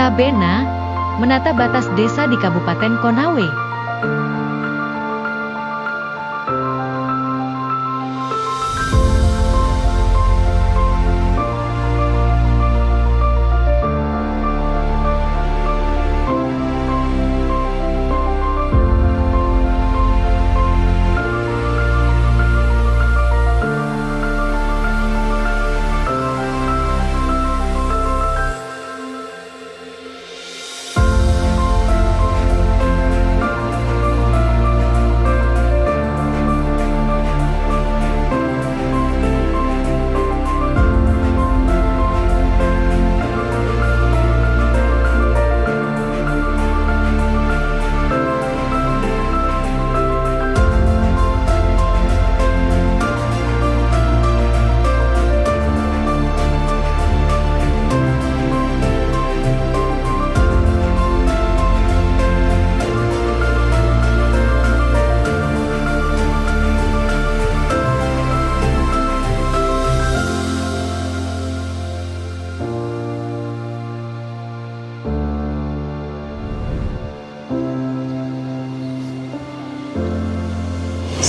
Tabena, menata batas desa di Kabupaten Konawe.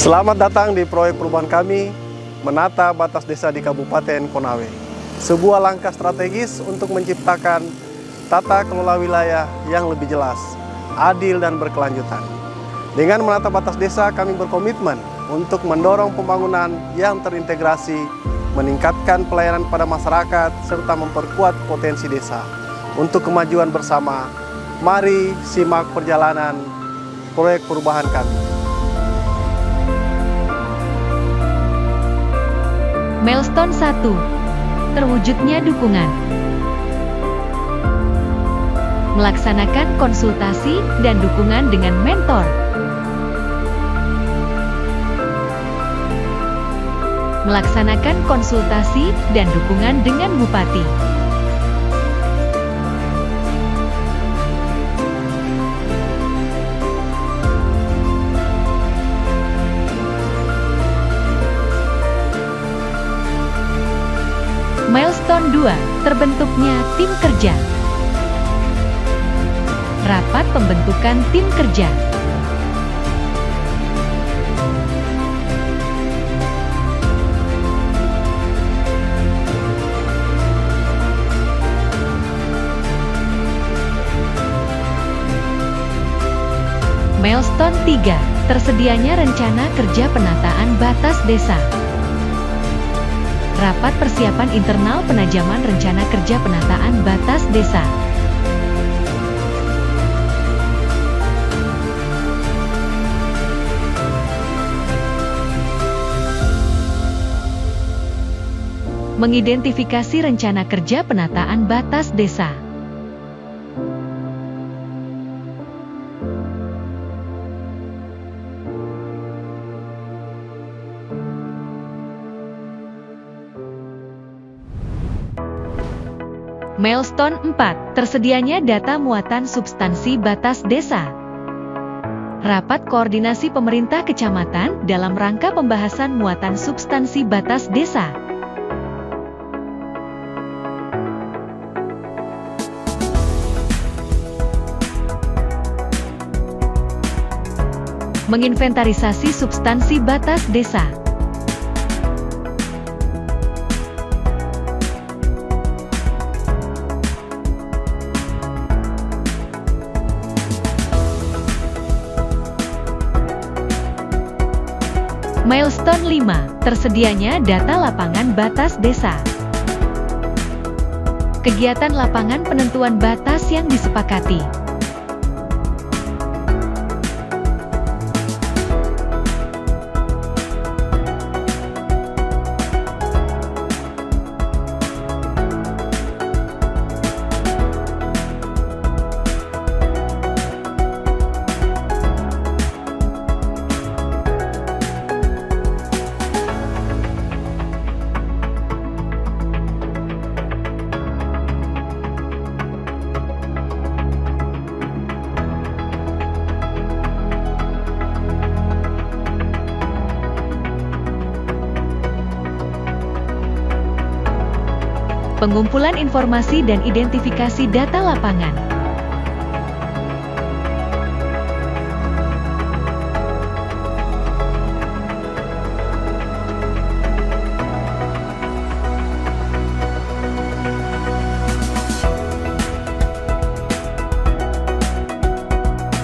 Selamat datang di proyek perubahan kami, menata batas desa di Kabupaten Konawe. Sebuah langkah strategis untuk menciptakan tata kelola wilayah yang lebih jelas, adil dan berkelanjutan. Dengan menata batas desa, kami berkomitmen untuk mendorong pembangunan yang terintegrasi, meningkatkan pelayanan pada masyarakat, serta memperkuat potensi desa. Untuk kemajuan bersama, mari simak perjalanan proyek perubahan kami. Milestone 1. Terwujudnya dukungan. Melaksanakan konsultasi dan dukungan dengan mentor. Melaksanakan konsultasi dan dukungan dengan bupati. Milestone 2. Terbentuknya tim kerja. Rapat pembentukan tim kerja. Milestone 3. Tersedianya rencana kerja penataan batas desa. Rapat persiapan internal penajaman rencana kerja penataan batas desa. Mengidentifikasi rencana kerja penataan batas desa. Milestone 4. Tersedianya data muatan substansi batas desa. Rapat koordinasi pemerintah kecamatan dalam rangka pembahasan muatan substansi batas desa. Menginventarisasi substansi batas desa. Milestone 5. Tersedianya data lapangan batas desa. Kegiatan lapangan penentuan batas yang disepakati. Pengumpulan informasi dan identifikasi data lapangan.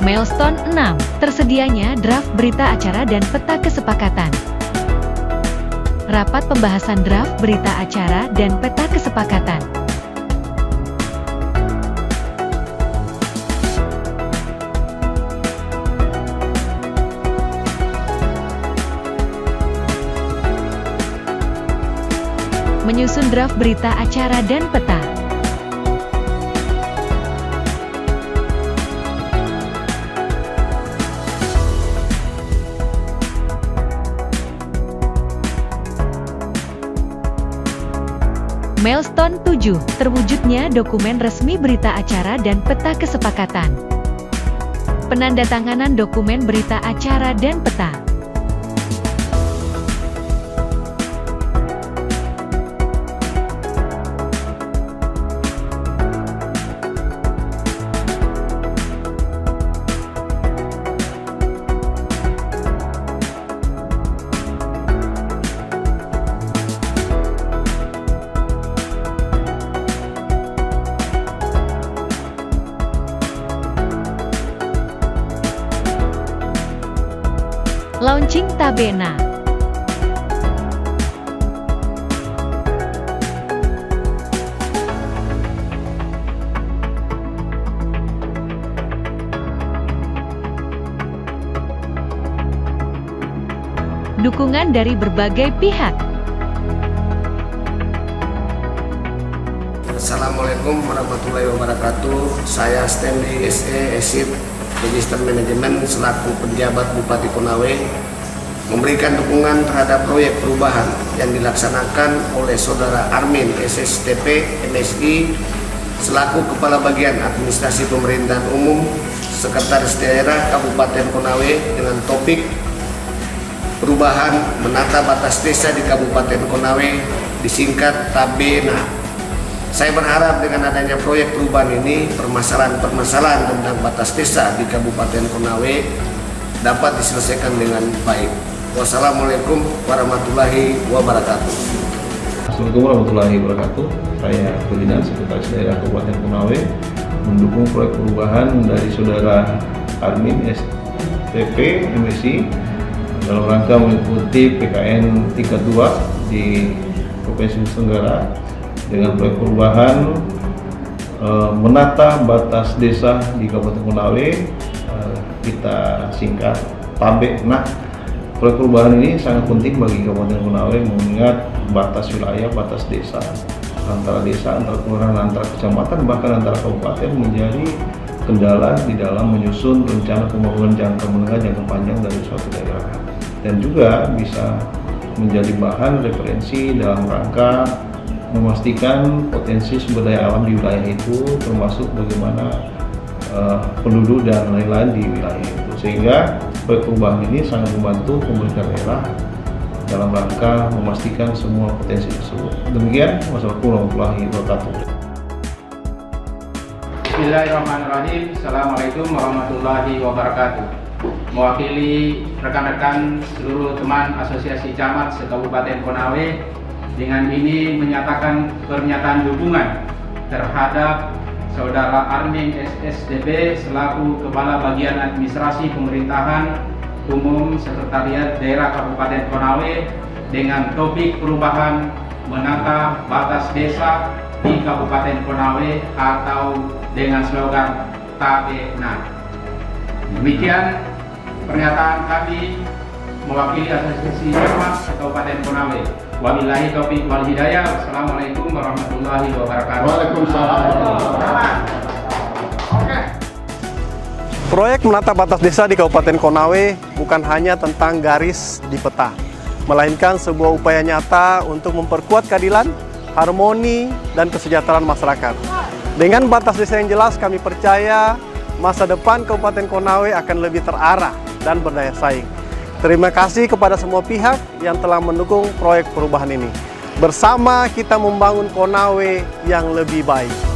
Milestone 6. Tersedianya draft berita acara dan peta kesepakatan. Rapat pembahasan draft berita acara dan peta kesepakatan. Menyusun draft berita acara dan peta. Milestone 7. Terwujudnya dokumen resmi berita acara dan peta kesepakatan. Penandatanganan dokumen berita acara dan peta. Launching Tabena. Dukungan dari berbagai pihak. Assalamualaikum warahmatullahi wabarakatuh. Saya Stanley SE Esip Register Manajemen selaku penjabat Bupati Konawe memberikan dukungan terhadap proyek perubahan yang dilaksanakan oleh Saudara Armin SSTP MSI selaku Kepala Bagian Administrasi Pemerintahan Umum Sekretaris Daerah Kabupaten Konawe dengan topik perubahan menata batas desa di Kabupaten Konawe, disingkat Tabena. Saya berharap dengan adanya proyek perubahan ini, permasalahan-permasalahan tentang batas desa di Kabupaten Konawe dapat diselesaikan dengan baik. Wassalamualaikum warahmatullahi wabarakatuh. Assalamualaikum warahmatullahi wabarakatuh. Saya Ferdinand, Sekretaris Daerah Kabupaten Konawe, mendukung proyek perubahan dari Saudara Armin STP MSI dalam rangka mengikuti PKN tingkat 2 di Provinsi Nusa Tenggara dengan proyek perubahan menata batas desa di Kabupaten Konawe, kita singkat Tabena. Proyek perubahan ini sangat penting bagi Kabupaten Konawe mengingat batas wilayah, batas desa, antara kelurahan, antara kecamatan, bahkan antara kabupaten menjadi kendala di dalam menyusun rencana pembangunan jangka menengah, jangka panjang dari suatu daerah, dan juga bisa menjadi bahan referensi dalam rangka memastikan potensi sumber daya alam di wilayah itu, termasuk bagaimana penduduk dan lain-lain di wilayah itu, sehingga proyek perubahan ini sangat membantu pemerintah daerah dalam rangka memastikan semua potensi tersebut. Demikian, wassalamualaikum warahmatullahi wabarakatuh. Bismillahirrahmanirrahim. Assalamualaikum warahmatullahi wabarakatuh. Mewakili rekan-rekan seluruh teman Asosiasi Camat se-Kabupaten Konawe, dengan ini menyatakan pernyataan dukungan terhadap Saudara Armin SSTP selaku Kepala Bagian Administrasi Pemerintahan Umum Sekretariat Daerah Kabupaten Konawe dengan topik perubahan menata batas desa di Kabupaten Konawe atau dengan slogan Tabena. Demikian pernyataan kami mewakili Asosiasi Camat Kabupaten Konawe. Wabillahi taufiq wal hidayah. Wassalamualaikum warahmatullahi wabarakatuh. Waalaikumsalam. Proyek menata batas desa di Kabupaten Konawe bukan hanya tentang garis di peta, melainkan sebuah upaya nyata untuk memperkuat keadilan, harmoni, dan kesejahteraan masyarakat. Dengan batas desa yang jelas, kami percaya masa depan Kabupaten Konawe akan lebih terarah dan berdaya saing. Terima kasih kepada semua pihak yang telah mendukung proyek perubahan ini. Bersama kita membangun Konawe yang lebih baik.